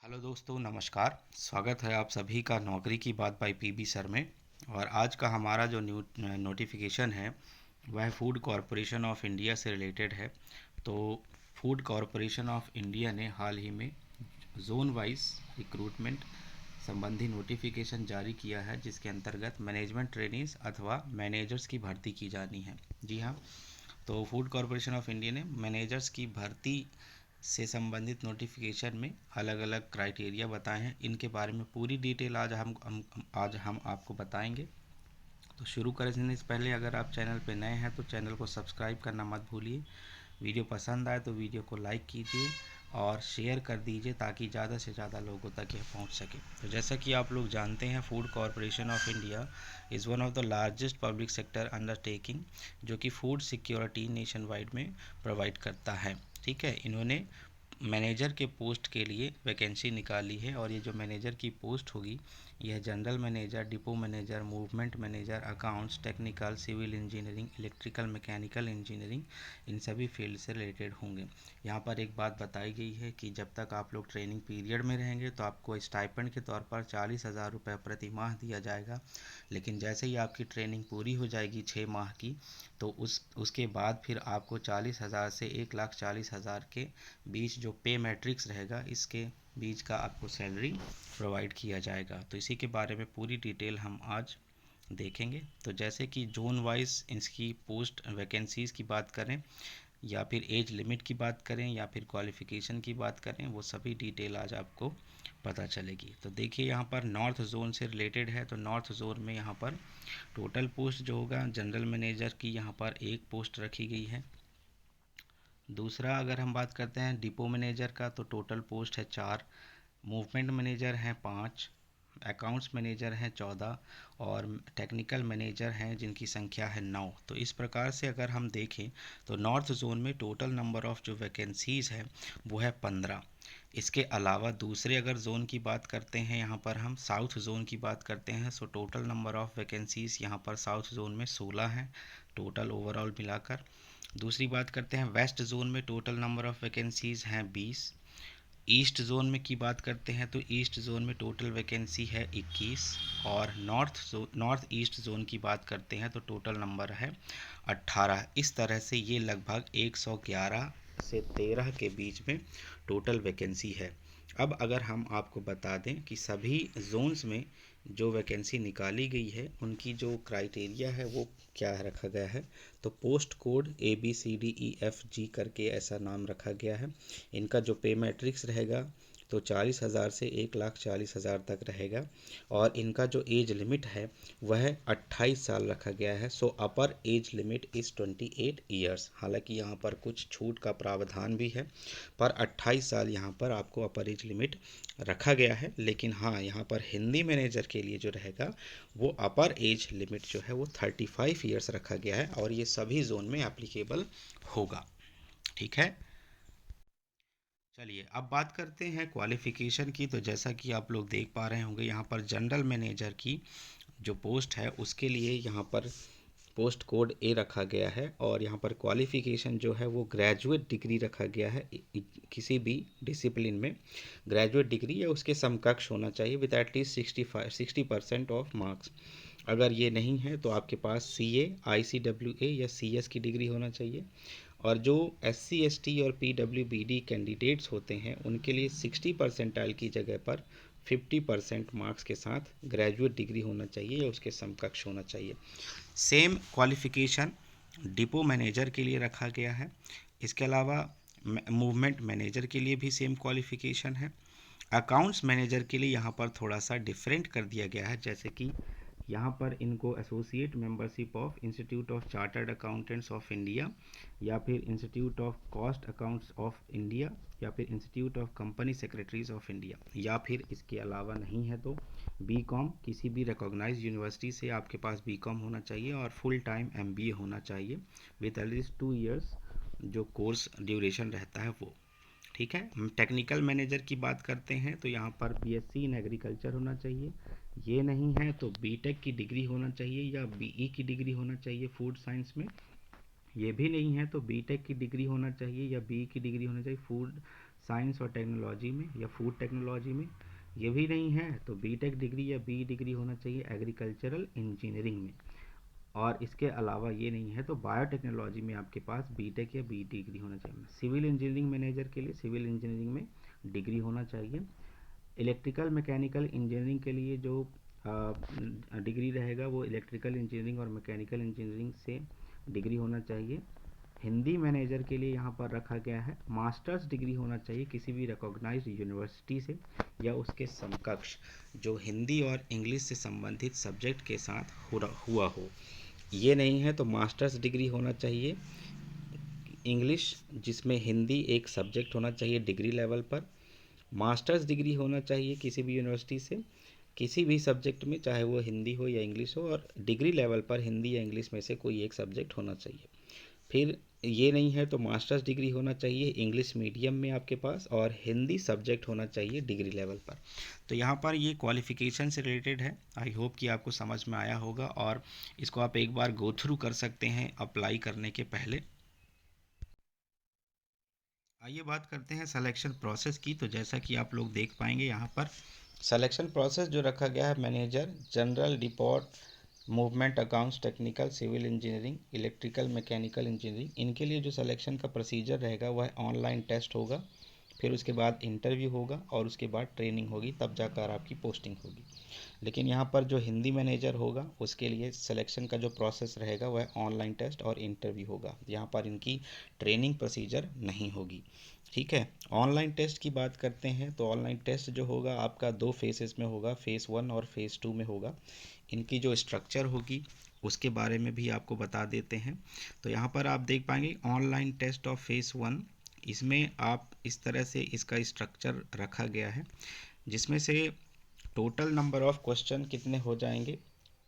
Hello दोस्तों, नमस्कार। स्वागत है आप सभी का नौकरी की बात बाय पीबी सर में। और आज का हमारा जो नोटिफिकेशन है वह फूड कॉरपोरेशन ऑफ इंडिया से रिलेटेड है। तो फूड कॉरपोरेशन ऑफ इंडिया ने हाल ही में जोन वाइज रिक्रूटमेंट संबंधी नोटिफिकेशन जारी किया है, जिसके अंतर्गत मैनेजमेंट ट्रेनीज अथवा मैनेजर्स की भर्ती की जानी है। जी हाँ, तो फूड कॉरपोरेशन ऑफ इंडिया ने मैनेजर्स की भर्ती से संबंधित नोटिफिकेशन में अलग अलग क्राइटेरिया बताए हैं। इनके बारे में पूरी डिटेल आज हम आपको बताएंगे। तो शुरू करने से पहले अगर आप चैनल पर नए हैं तो चैनल को सब्सक्राइब करना मत भूलिए। वीडियो पसंद आए तो वीडियो को लाइक कीजिए और शेयर कर दीजिए ताकि ज़्यादा से ज़्यादा लोगों तक यह पहुंच सके। तो जैसा कि आप लोग जानते हैं, food corporation of India is one of the largest public sector undertaking जो कि फूड सिक्योरिटी नेशन वाइड में प्रोवाइड करता है। ठीक है, इन्होंने मैनेजर के पोस्ट के लिए वैकेंसी निकाली है और ये जो मैनेजर की पोस्ट होगी यह general manager, depot manager, movement manager, accounts, technical, civil engineering, electrical, mechanical engineering, इन सभी फील्ड से रिलेटेड होंगे। यहाँ पर एक बात बताई गई है कि जब तक आप लोग ट्रेनिंग पीरियड में रहेंगे तो आपको स्टाइपेंड के तौर पर 40,000 रुपये प्रति माह दिया जाएगा। लेकिन जैसे ही आपकी ट्रेनिंग पूरी हो जाएगी 6 माह की, तो उसके बाद फिर आपको 40,000 से 1,40,000 के बीच जो पे मैट्रिक्स रहेगा, इसके बीच का आपको सैलरी प्रोवाइड किया जाएगा। तो इसी के बारे में पूरी डिटेल हम आज देखेंगे। तो जैसे कि जोन वाइज इसकी पोस्ट वैकेंसीज़ की बात करें या फिर एज लिमिट की बात करें या फिर क्वालिफ़िकेशन की बात करें, वो सभी डिटेल आज आपको पता चलेगी। तो देखिए, यहाँ पर नॉर्थ जोन से रिलेटेड है। तो नॉर्थ जोन में यहाँ पर टोटल पोस्ट जो होगा, जनरल मैनेजर की यहाँ पर एक पोस्ट रखी गई है। दूसरा, अगर हम बात करते हैं डिपो मैनेजर का, तो टोटल पोस्ट है 4। मूवमेंट मैनेजर हैं 5, अकाउंट्स मैनेजर हैं 14 और टेक्निकल मैनेजर हैं जिनकी संख्या है 9। तो इस प्रकार से अगर हम देखें तो नॉर्थ जोन में टोटल नंबर ऑफ़ जो वैकेंसीज़ है वो है 15। इसके अलावा दूसरे अगर जोन की बात करते हैं, यहाँ पर हम साउथ जोन की बात करते हैं, so total number of vacancies यहाँ पर साउथ जोन में 16 हैं टोटल ओवरऑल मिलाकर। दूसरी बात करते हैं वेस्ट जोन में, टोटल नंबर ऑफ़ वैकेंसीज़ हैं 20। ईस्ट जोन में की बात करते हैं तो ईस्ट जोन में टोटल वैकेंसी है 21। और नॉर्थ ईस्ट जोन की बात करते हैं तो टोटल नंबर है 18। इस तरह से ये लगभग 111 से 13 के बीच में टोटल वैकेंसी है। अब अगर हम आपको बता दें कि सभी जोन्स में जो वैकेंसी निकाली गई है उनकी जो क्राइटेरिया है वो क्या रखा गया है, तो पोस्ट कोड ABCDEFG करके ऐसा नाम रखा गया है। इनका जो पे मैट्रिक्स रहेगा तो 40,000 से 1,40,000 तक रहेगा। और इनका जो एज लिमिट है वह 28 साल रखा गया है। So upper age limit is 28 years. हालांकि यहाँ पर कुछ छूट का प्रावधान भी है, पर 28 साल यहाँ पर आपको अपर एज लिमिट रखा गया है। लेकिन हाँ, यहाँ पर हिंदी मैनेजर के लिए जो रहेगा वो अपर एज लिमिट जो है वो 35 ईयर्स रखा गया है और ये सभी जोन में एप्लीकेबल होगा। ठीक है, चलिए अब बात करते हैं क्वालिफ़िकेशन की। तो जैसा कि आप लोग देख पा रहे होंगे, यहाँ पर जनरल मैनेजर की जो पोस्ट है उसके लिए यहाँ पर पोस्ट कोड ए रखा गया है और यहाँ पर क्वालिफ़िकेशन जो है वो ग्रेजुएट डिग्री रखा गया है। किसी भी डिसिप्लिन में ग्रेजुएट डिग्री या उसके समकक्ष होना चाहिए विद एटलीस्ट 60% ऑफ मार्क्स। अगर ये नहीं है तो आपके पास CA, ICWA या CS की डिग्री होना चाहिए। और जो SC ST और PWBD कैंडिडेट्स होते हैं उनके लिए 60 परसेंटाइल की जगह पर 50% मार्क्स के साथ ग्रेजुएट डिग्री होना चाहिए या उसके समकक्ष होना चाहिए। सेम क्वालिफ़िकेशन डिपो मैनेजर के लिए रखा गया है। इसके अलावा मूवमेंट मैनेजर के लिए भी सेम क्वालिफ़िकेशन है। अकाउंट्स मैनेजर के लिए यहाँ पर थोड़ा सा डिफरेंट कर दिया गया है, जैसे कि यहाँ पर इनको associate membership of institute of chartered accountants of India या फिर institute of cost accounts of India या फिर institute of company secretaries of India, या फिर इसके अलावा नहीं है तो BCom, किसी भी रिकॉग्नाइज्ड यूनिवर्सिटी से आपके पास BCom होना चाहिए और फुल टाइम MBA होना चाहिए विद एटलीस्ट 2 इयर्स जो कोर्स ड्यूरेशन रहता है वो। ठीक है, हम टेक्निकल मैनेजर की बात करते हैं तो यहाँ पर BSc इन एग्रीकल्चर होना चाहिए। ये नहीं है तो BTech की डिग्री होना चाहिए या BE की डिग्री होना चाहिए फूड साइंस में। ये भी नहीं है तो BTech की डिग्री होना चाहिए या BE की डिग्री होना चाहिए फूड साइंस और टेक्नोलॉजी में या फूड टेक्नोलॉजी में। ये भी नहीं है तो बीटेक डिग्री या बी डिग्री होना चाहिए एग्रीकल्चरल इंजीनियरिंग में। और इसके अलावा ये नहीं है तो बायोटेक्नोलॉजी में आपके पास बीटेक या बी डिग्री होना चाहिए। सिविल इंजीनियरिंग मैनेजर के लिए सिविल इंजीनियरिंग में डिग्री होना चाहिए। इलेक्ट्रिकल मैकेनिकल इंजीनियरिंग के लिए जो डिग्री रहेगा वो इलेक्ट्रिकल इंजीनियरिंग और मैकेनिकल इंजीनियरिंग से डिग्री होना चाहिए। हिंदी मैनेजर के लिए यहाँ पर रखा गया है मास्टर्स डिग्री होना चाहिए किसी भी रिकॉग्नाइज्ड यूनिवर्सिटी से या उसके समकक्ष जो हिंदी और इंग्लिश से संबंधित सब्जेक्ट के साथ हुआ हो। ये नहीं है तो मास्टर्स डिग्री होना चाहिए इंग्लिश जिसमें हिंदी एक सब्जेक्ट होना चाहिए डिग्री लेवल पर। मास्टर्स डिग्री होना चाहिए किसी भी यूनिवर्सिटी से किसी भी सब्जेक्ट में, चाहे वो हिंदी हो या इंग्लिश हो, और डिग्री लेवल पर हिंदी या इंग्लिश में से कोई एक सब्जेक्ट होना चाहिए। फिर ये नहीं है तो मास्टर्स डिग्री होना चाहिए इंग्लिश मीडियम में आपके पास और हिंदी सब्जेक्ट होना चाहिए डिग्री लेवल पर। तो यहाँ पर ये क्वालिफ़िकेशन से रिलेटेड है। आई होप कि आपको समझ में आया होगा और इसको आप एक बार गो थ्रू कर सकते हैं अप्लाई करने के पहले। आइए बात करते हैं सिलेक्शन प्रोसेस की। तो जैसा कि आप लोग देख पाएंगे यहाँ पर सिलेक्शन प्रोसेस जो रखा गया है manager general deport movement accounts technical civil engineering electrical mechanical engineering, इनके लिए जो सिलेक्शन का प्रोसीजर रहेगा वह ऑनलाइन टेस्ट होगा, फिर उसके बाद इंटरव्यू होगा और उसके बाद ट्रेनिंग होगी, तब जाकर आपकी पोस्टिंग होगी। लेकिन यहाँ पर जो हिंदी मैनेजर होगा उसके लिए सिलेक्शन का जो प्रोसेस रहेगा वह ऑनलाइन टेस्ट और इंटरव्यू होगा। यहाँ पर इनकी ट्रेनिंग प्रोसीजर नहीं होगी। ठीक है, ऑनलाइन टेस्ट की बात करते हैं तो ऑनलाइन टेस्ट जो होगा आपका दो फेसेस में होगा, फेज़ 1 और फेज़ 2 में होगा। इनकी जो स्ट्रक्चर होगी उसके बारे में भी आपको बता देते हैं। तो यहाँ पर आप देख पाएंगे ऑनलाइन टेस्ट ऑफ फेज़ 1, इसमें आप इस तरह से इसका स्ट्रक्चर रखा गया है जिसमें से टोटल नंबर ऑफ क्वेश्चन कितने हो जाएंगे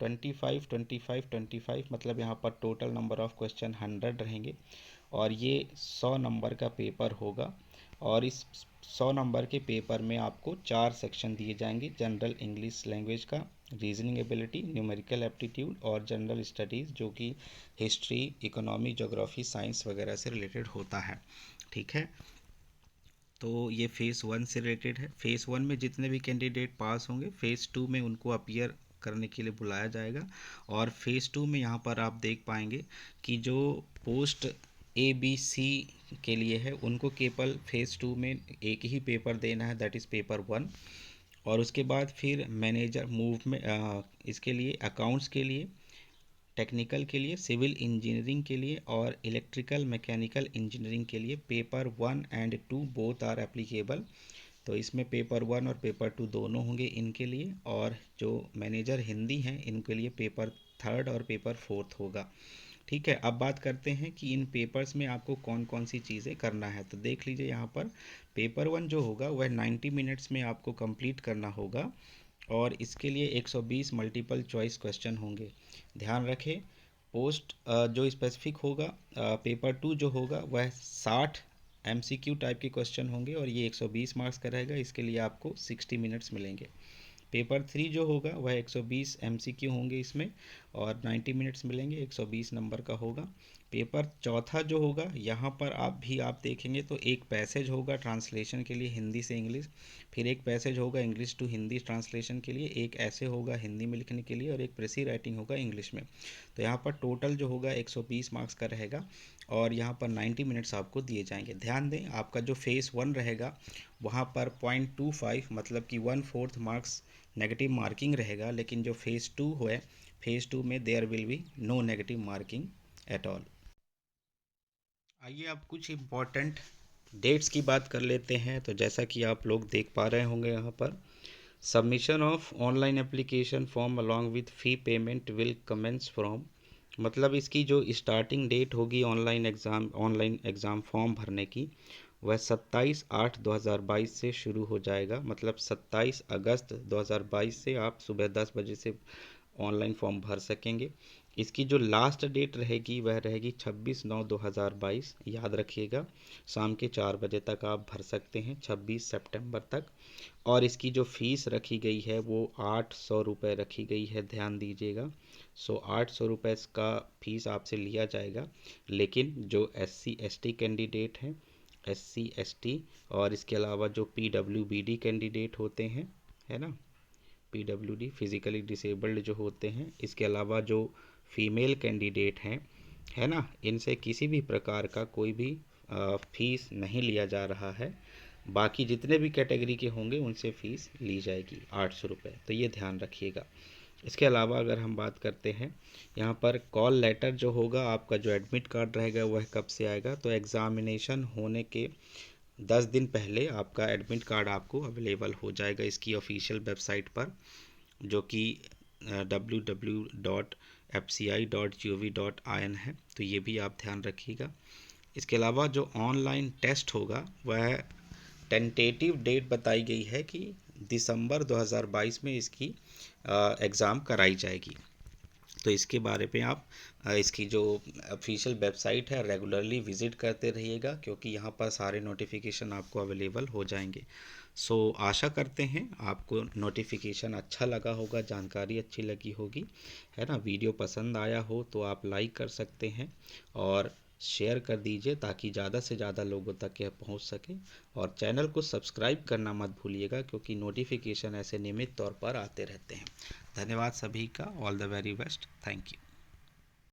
25 25 25, मतलब यहाँ पर टोटल नंबर ऑफ क्वेश्चन 100 रहेंगे और ये 100 नंबर का पेपर होगा। और इस 100 नंबर के पेपर में आपको 4 सेक्शन दिए जाएंगे, जनरल इंग्लिश लैंग्वेज का, रीजनिंग एबिलिटी, न्यूमेरिकल एप्टीट्यूड और जनरल स्टडीज़ जो कि हिस्ट्री इकोनॉमी ज्योग्राफी साइंस वगैरह से रिलेटेड होता है। ठीक है, तो ये फ़ेज़ 1 से रिलेटेड है। फ़ेज़ 1 में जितने भी कैंडिडेट पास होंगे फ़ेज़ 2 में उनको अपीयर करने के लिए बुलाया जाएगा। और फ़ेज़ 2 में यहाँ पर आप देख पाएंगे कि जो पोस्ट ए बी सी के लिए है उनको केवल फ़ेज़ 2 में एक ही पेपर देना है, दैट इज़ पेपर 1। और उसके बाद फिर मैनेजर मूव में इसके लिए अकाउंट्स के लिए, टेक्निकल के लिए, सिविल इंजीनियरिंग के लिए और इलेक्ट्रिकल मैकेनिकल इंजीनियरिंग के लिए paper 1 and 2 both are applicable. तो इसमें पेपर 1 और पेपर 2 दोनों होंगे इनके लिए। और जो मैनेजर हिंदी हैं इनके लिए पेपर 3 और पेपर 4 होगा। ठीक है, अब बात करते हैं कि इन पेपर्स में आपको कौन कौन सी चीज़ें करना है। तो देख लीजिए यहाँ पर पेपर 1 जो होगा वह 90 मिनट्स में आपको कंप्लीट करना होगा और इसके लिए 120 मल्टीपल चॉइस क्वेश्चन होंगे। ध्यान रखें पोस्ट जो स्पेसिफिक होगा पेपर 2 जो होगा वह 60 एमसीक्यू टाइप के क्वेश्चन होंगे और ये 120 मार्क्स का रहेगा, इसके लिए आपको 60 मिनट्स मिलेंगे। पेपर 3 जो होगा वह 120 एमसीक्यू होंगे इसमें और 90 मिनट्स मिलेंगे, 120 नंबर का होगा। पेपर चौथा जो होगा यहाँ पर आप देखेंगे तो एक पैसेज होगा ट्रांसलेशन के लिए हिंदी से इंग्लिश, फिर एक पैसेज होगा इंग्लिश टू हिंदी ट्रांसलेशन के लिए, एक ऐसे होगा हिंदी में लिखने के लिए और एक प्रेसी राइटिंग होगा इंग्लिश में। तो यहाँ पर टोटल जो होगा 120 मार्क्स का रहेगा और यहाँ पर 90 मिनट्स आपको दिए जाएंगे। ध्यान दें आपका जो फेज़ 1 रहेगा वहाँ पर 0.25 मतलब कि 1/4 मार्क्स नेगेटिव मार्किंग रहेगा, लेकिन जो फेज़ 2 है फेज़ 2 में there will be no negative marking at all. आइए अब कुछ इम्पॉर्टेंट डेट्स की बात कर लेते हैं। तो जैसा कि आप लोग देख पा रहे होंगे यहाँ पर submission of online application form along with fee payment will commence from, मतलब इसकी जो स्टार्टिंग डेट होगी ऑनलाइन एग्ज़ाम फॉर्म भरने की वह 27/8/2022 से शुरू हो जाएगा। मतलब 27 अगस्त 2022 से आप सुबह 10 बजे से ऑनलाइन फॉर्म भर सकेंगे। इसकी जो लास्ट डेट रहेगी वह रहेगी 26/9/2022, याद रखिएगा शाम के 4 बजे तक आप भर सकते हैं 26 सितंबर तक। और इसकी जो फ़ीस रखी गई है वो 800 रुपये रखी गई है, ध्यान दीजिएगा। 800 रुपये का फ़ीस आपसे लिया जाएगा। लेकिन जो SC ST कैंडिडेट हैं SC ST और इसके अलावा जो PWBD कैंडिडेट होते हैं, है ना, PWD फिज़िकली डिसेबल्ड जो होते हैं, इसके अलावा जो फीमेल कैंडिडेट हैं, है ना, इनसे किसी भी प्रकार का कोई भी फीस नहीं लिया जा रहा है। बाकी जितने भी कैटेगरी के होंगे उनसे फ़ीस ली जाएगी 800 रुपये, तो ये ध्यान रखिएगा। इसके अलावा अगर हम बात करते हैं यहाँ पर कॉल लेटर जो होगा, आपका जो एडमिट कार्ड रहेगा वह कब से आएगा, तो एग्ज़ामिनेशन होने के 10 दिन पहले आपका एडमिट कार्ड आपको अवेलेबल हो जाएगा इसकी ऑफिशियल वेबसाइट पर, जो कि www.fci.gov.in है। तो ये भी आप ध्यान रखिएगा। इसके अलावा जो ऑनलाइन टेस्ट होगा वह टेंटेटिव डेट बताई गई है कि दिसंबर 2022 में इसकी एग्ज़ाम कराई जाएगी। तो इसके बारे में आप इसकी जो ऑफिशियल वेबसाइट है रेगुलरली विज़िट करते रहिएगा, क्योंकि यहाँ पर सारे नोटिफिकेशन आपको अवेलेबल हो जाएंगे। सो आशा करते हैं आपको नोटिफिकेशन अच्छा लगा होगा, जानकारी अच्छी लगी होगी, है ना। वीडियो पसंद आया हो तो आप लाइक कर सकते हैं और शेयर कर दीजिए ताकि ज़्यादा से ज़्यादा लोगों तक यह पहुंच सके। और चैनल को सब्सक्राइब करना मत भूलिएगा, क्योंकि नोटिफिकेशन ऐसे नियमित तौर पर आते रहते हैं। धन्यवाद सभी का। All the very best. Thank you.